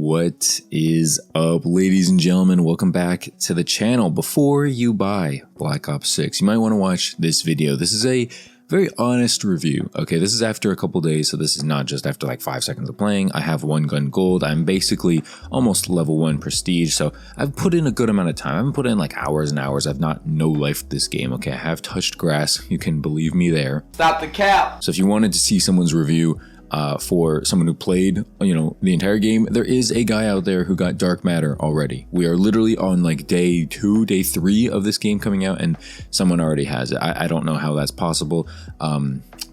What is up, ladies and gentlemen? Welcome back to the channel. Before you buy Black Ops 6, you might want to watch this video. This is a very honest review. Okay, this is after a couple days, so this is not just after like 5 seconds of playing. I have 1 gun gold. I'm basically almost level 1 prestige, so I've put in a good amount of time. I've put in like hours and hours. I've not no-lifed this game. Okay, I have touched grass. You can believe me there. Stop the cap. So if you wanted to see someone's review for someone who played, the entire game, there is a guy out there who got dark matter already. We are literally on like day 2, day 3 of this game coming out, and someone already has it. I don't know how that's possible.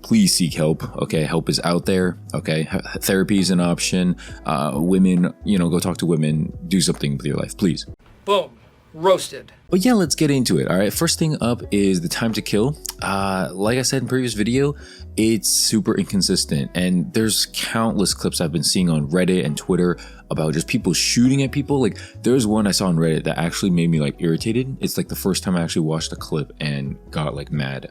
Please seek help. Okay, help is out there. Okay, therapy is an option. Women, go talk to women. Do something with your life, please. Boom. Roasted. But yeah, let's get into it. All right, first thing up is the time to kill. Like I said in previous video, it's super inconsistent, and there's countless clips I've been seeing on Reddit and Twitter about just people shooting at people. Like there's one I saw on Reddit that actually made me like irritated. It's like the first time I actually watched a clip and got like mad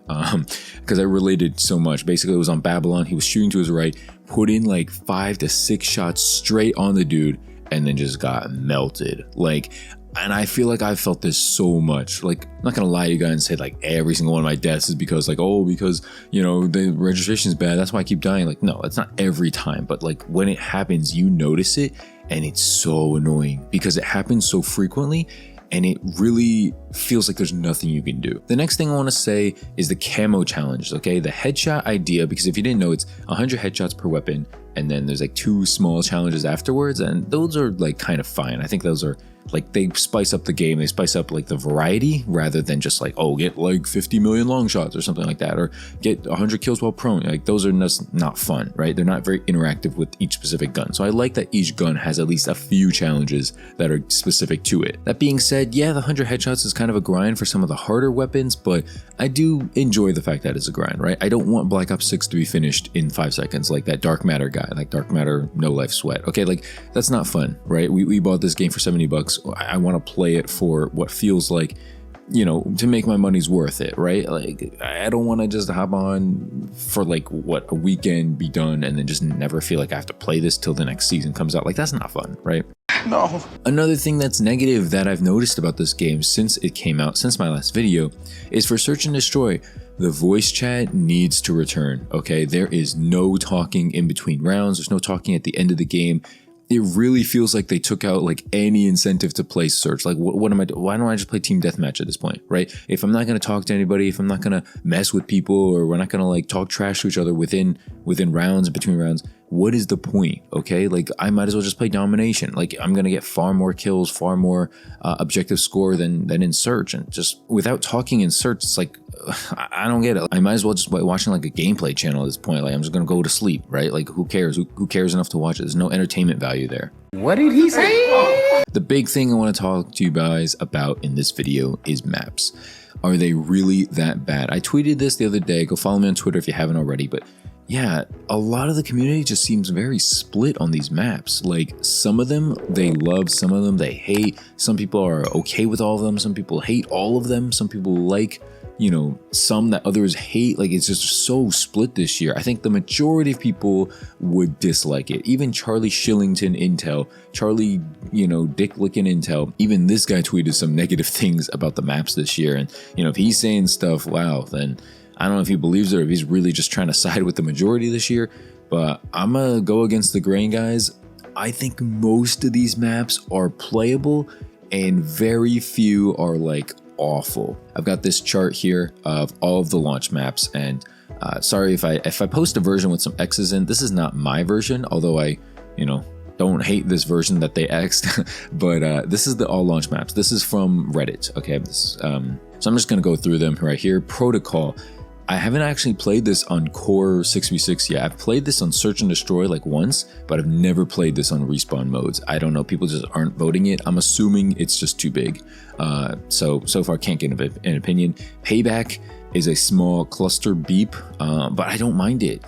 because I related so much. Basically, it was on Babylon. He was shooting to his right, put in like 5 to 6 shots straight on the dude, and then just got melted. And I feel like I've felt this so much. Like, I'm not gonna lie to you guys and say like every single one of my deaths is because the registration is bad, that's why I keep dying. Like, no, it's not every time, but like when it happens, you notice it, and it's so annoying because it happens so frequently, and it really feels like there's nothing you can do. The next thing I want to say is the camo challenge. Okay, the headshot idea, because if you didn't know, it's 100 headshots per weapon, and then there's like 2 small challenges afterwards, and those are like kind of fine. I think those are like, they spice up the game. They spice up like the variety rather than just like, oh, get like 50 million long shots or something like that, or get 100 kills while prone. Like those are just not fun, right? They're not very interactive with each specific gun. So I like that each gun has at least a few challenges that are specific to it. That being said, yeah, the 100 headshots is kind of a grind for some of the harder weapons, but I do enjoy the fact that it's a grind, right? I don't want Black Ops 6 to be finished in 5 seconds like that dark matter guy, like dark matter no life sweat. Okay, like that's not fun, right? We bought this game for $70. I want to play it for what feels like, to make my money's worth it, right? Like, I don't want to just hop on for like a weekend, be done, and then just never feel like I have to play this till the next season comes out. Like, that's not fun, right? No. Another thing that's negative that I've noticed about this game since it came out, since my last video, is for search and destroy. The voice chat needs to return, okay? There is no talking in between rounds. There's no talking at the end of the game. It really feels like they took out like any incentive to play search. Like, what am I doing? Why don't I just play team deathmatch at this point, right? If I'm not going to talk to anybody, if I'm not going to mess with people, or we're not going to like talk trash to each other within rounds and between rounds, what is the point? Okay, like I might as well just play domination. Like I'm gonna get far more kills, far more objective score than in search, and just without talking in search, it's like I don't get it. I might as well just be watching like a gameplay channel at this point. Like I'm just gonna go to sleep, right? Like who cares? Who cares enough to watch it? There's no entertainment value there. What did he say? The big thing I want to talk to you guys about in this video is maps. Are they really that bad? I tweeted this the other day. Go follow me on Twitter if you haven't already, but yeah, a lot of the community just seems very split on these maps. Like some of them they love, some of them they hate. Some people are okay with all of them, some people hate all of them, some people like, some that others hate. Like it's just so split this year. I think the majority of people would dislike it. Even Charlie Shillington Intel, Charlie, Dick Lickin' Intel, even this guy tweeted some negative things about the maps this year. And if he's saying stuff, wow, then I don't know if he believes it or if he's really just trying to side with the majority this year, but I'm gonna go against the grain, guys. I think most of these maps are playable and very few are like awful. I've got this chart here of all of the launch maps, and sorry if I post a version with some X's in. This is not my version, although I, don't hate this version that they X'd, but this is the all launch maps. This is from Reddit, okay? So I'm just gonna go through them right here. Protocol. I haven't actually played this on Core 6v6 yet. I've played this on Search and Destroy like once, but I've never played this on respawn modes. I don't know, people just aren't voting it. I'm assuming it's just too big. So far can't get an opinion. Payback is a small cluster beep, but I don't mind it.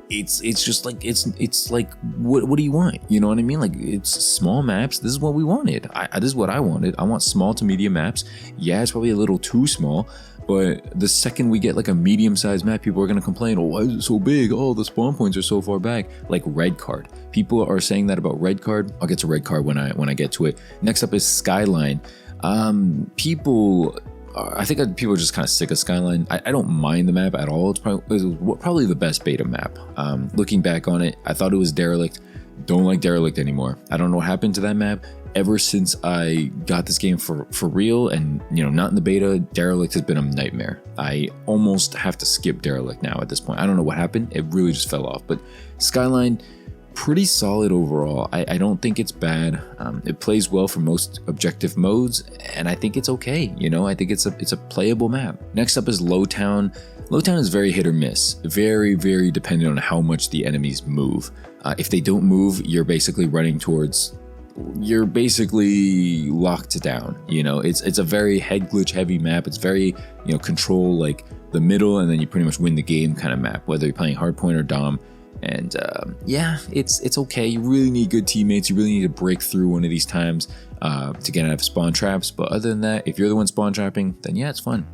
it's just like it's like what do you want? You know what I mean? Like, it's small maps. This is what we wanted. This is what I wanted. I want small to medium maps. Yeah, it's probably a little too small, but the second we get like a medium-sized map, people are gonna complain, oh, why is it so big? Oh, the spawn points are so far back. Like Red Card. People are saying that about Red Card. I'll get to Red Card when I get to it. Next up is Skyline. I think people are just kind of sick of Skyline. I don't mind the map at all. It's probably the best beta map. Looking back on it, I thought it was Derelict. Don't like Derelict anymore. I don't know what happened to that map. Ever since I got this game for real and, you know, not in the beta, Derelict has been a nightmare. I almost have to skip Derelict now at this point. I don't know what happened. It really just fell off. But Skyline, pretty solid overall. I don't think it's bad. It plays well for most objective modes, and I think it's okay. You know, I think it's a playable map. Next up is Lowtown. Lowtown is very hit or miss. Very, very dependent on how much the enemies move. If they don't move, you're basically locked down. You know, it's a very head glitch heavy map. It's very, you know, control like the middle, and then you pretty much win the game kind of map, whether you're playing hardpoint or dom. And yeah, it's okay. You really need good teammates. You really need to break through one of these times to get out of spawn traps. But other than that, if you're the one spawn trapping, then yeah, it's fun.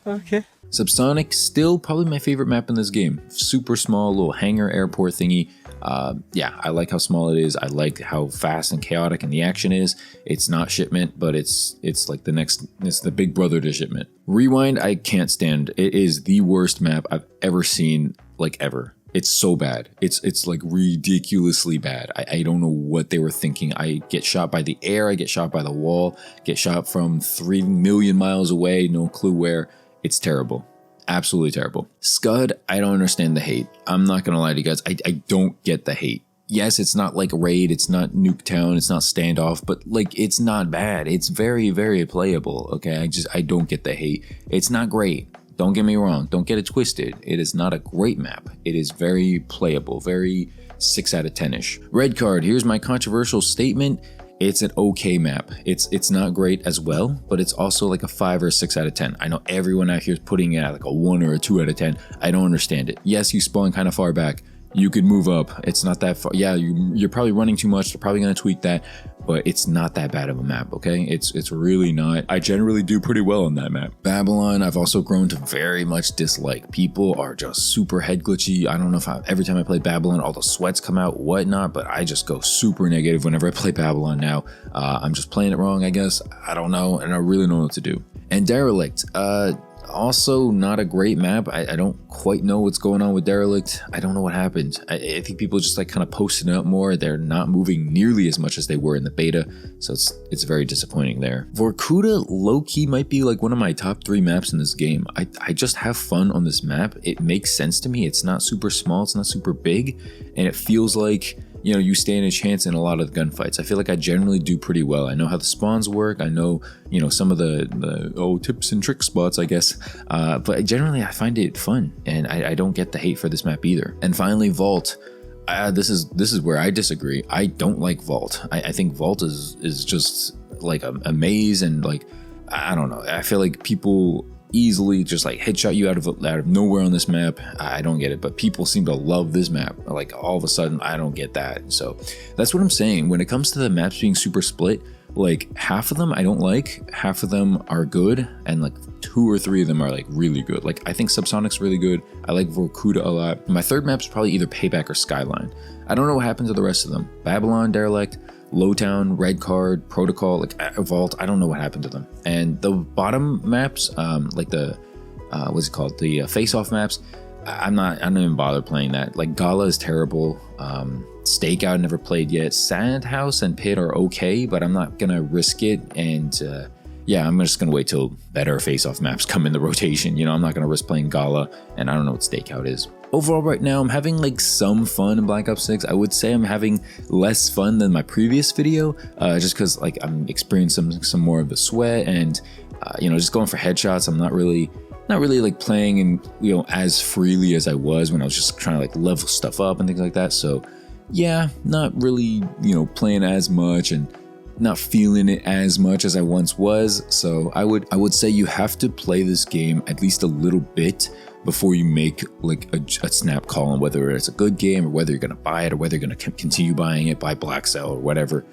Okay. Subsonic, still probably my favorite map in this game. Super small, little hangar airport thingy. Yeah, I like how small it is. I like how fast and chaotic and the action is. It's not Shipment, but it's like it's the big brother to Shipment. Rewind, I can't stand. It is the worst map I've ever seen, like ever. It's so bad. It's like ridiculously bad. I don't know what they were thinking. I get shot by the air. I get shot by the wall. Get shot from 3 million miles away. No clue where. It's terrible. Absolutely terrible. Scud, I don't understand the hate. I'm not going to lie to you guys. I don't get the hate. Yes, it's not like Raid. It's not Nuketown. It's not Standoff. But like, it's not bad. It's very, very playable. Okay, I don't get the hate. It's not great. Don't get me wrong. Don't get it twisted. It is not a great map. It is very playable. Very 6 out of 10-ish. Red Card. Here's my controversial statement. It's an okay map. It's not great as well, but it's also like a 5 or 6 out of 10. I know everyone out here is putting it at like a 1 or a 2 out of 10. I don't understand it. Yes, you spawn kind of far back. You could move up. It's not that far. Yeah, you're probably running too much. They're probably going to tweak that, but it's not that bad of a map, okay? It's really not. I generally do pretty well on that map. Babylon, I've also grown to very much dislike. People are just super head glitchy. I don't know if every time I play Babylon, all the sweats come out, whatnot, but I just go super negative whenever I play Babylon now. I'm just playing it wrong, I guess. I don't know, and I really don't know what to do. And Derelict, also not a great map. I don't quite know what's going on with Derelict. I don't know what happened. I think people just like kind of posting up more. They're not moving nearly as much as they were in the beta, so it's very disappointing there. Vorkuta low-key might be like one of my top 3 maps in this game. I just have fun on this map. It makes sense to me. It's not super small, it's not super big, and it feels like, you know, you stand a chance in a lot of the gunfights. I feel like I generally do pretty well. I know how the spawns work. I know, you know, some of the tips and trick spots, I guess. But generally, I find it fun, and I don't get the hate for this map either. And finally, Vault. This is where I disagree. I don't like Vault. I think Vault is just like a maze, and like, I don't know. I feel like people easily just like headshot you out of nowhere on this map. I don't get it, but people seem to love this map. Like, all of a sudden, I don't get that. So that's what I'm saying. When it comes to the maps being super split, like half of them I don't like, half of them are good, and like 2 or 3 of them are like really good. Like, I think Subsonic's really good. I like Vorkuta a lot. My third map's probably either Payback or Skyline. I don't know what happened to the rest of them. Babylon, Derelict, Lowtown, Red Card, Protocol, like Vault, I don't know what happened to them. And the bottom maps, like the what's it called, the face-off maps, I don't even bother playing that. Like, Gala is terrible. Stakeout, never played yet. Sandhouse and Pit are okay, but I'm not gonna risk it. And yeah, I'm just gonna wait till better face-off maps come in the rotation. You know, I'm not gonna risk playing Gala, and I don't know what Stakeout is. Overall, right now, I'm having like some fun in Black Ops 6. I would say I'm having less fun than my previous video, just because like I'm experiencing some more of the sweat, and you know, just going for headshots. I'm not really like playing and, you know, as freely as I was when I was just trying to like level stuff up and things like that. So yeah, not really, you know, playing as much and not feeling it as much as I once was. So I would say you have to play this game at least a little bit before you make like a snap call on whether it's a good game or whether you're going to buy it or whether you're going to continue buying it, buy Black Cell or whatever.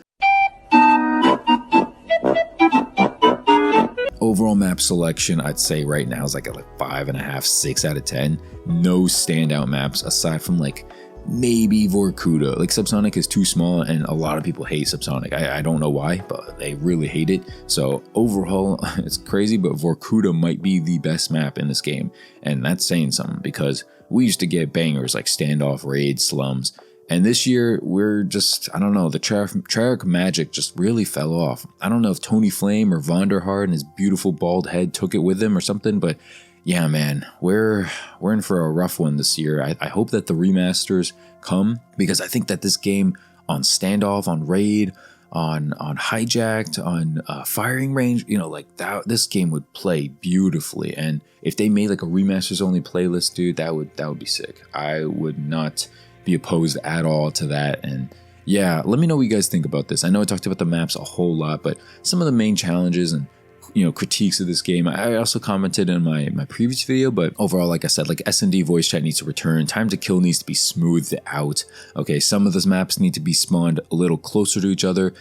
Overall map selection, I'd say right now is like a 5.5, 6 out of 10. No standout maps aside from like maybe Vorkuta. Like Subsonic is too small and a lot of people hate Subsonic. I don't know why, but they really hate it. So overall, it's crazy, but Vorkuta might be the best map in this game. And that's saying something because we used to get bangers like Standoff, Raid, Slums. And this year, we're just, I don't know, the Treyarch magic just really fell off. I don't know if Tony Flame or Vonderhaar and his beautiful bald head took it with him or something, but yeah, man, we're in for a rough one this year. I hope that the remasters come because I think that this game on Standoff, on Raid, on Hijacked, on Firing Range, you know, like that, this game would play beautifully. And if they made like a remasters only playlist, dude, that would be sick. I would not be opposed at all to that. And yeah, let me know what you guys think about this. I know I talked about the maps a whole lot, but some of the main challenges and critiques of this game I also commented in my previous video. But overall, like I said, like S&D voice chat needs to return, time to kill needs to be smoothed out. Okay, some of those maps need to be spawned a little closer to each other.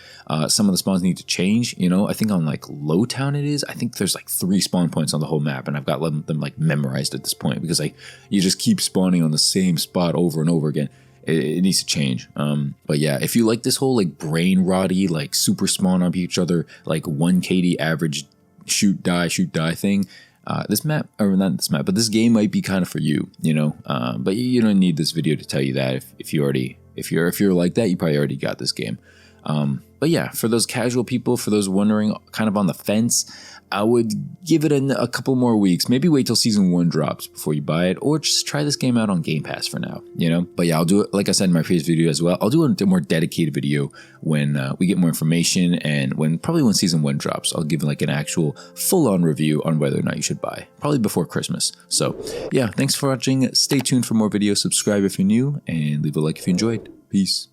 Some of the spawns need to change. I think on like Low Town I think there's like 3 spawn points on the whole map, and I've got them like memorized at this point because like you just keep spawning on the same spot over and over again. It needs to change. But yeah, if you like this whole like brain rotty, like super spawn on each other, like 1 KD average shoot die thing, this map, or not this map, but this game might be kind of for you, but you don't need this video to tell you that. If you're like that, you probably already got this game. But yeah, for those casual people, for those wondering, kind of on the fence, I would give it a couple more weeks. Maybe wait till Season 1 drops before you buy it, or just try this game out on Game Pass for now, But yeah, I'll do it, like I said in my previous video as well, I'll do a more dedicated video when we get more information and probably when Season 1 drops. I'll give like an actual full-on review on whether or not you should buy, probably before Christmas. So yeah, thanks for watching. Stay tuned for more videos, subscribe if you're new, and leave a like if you enjoyed. Peace.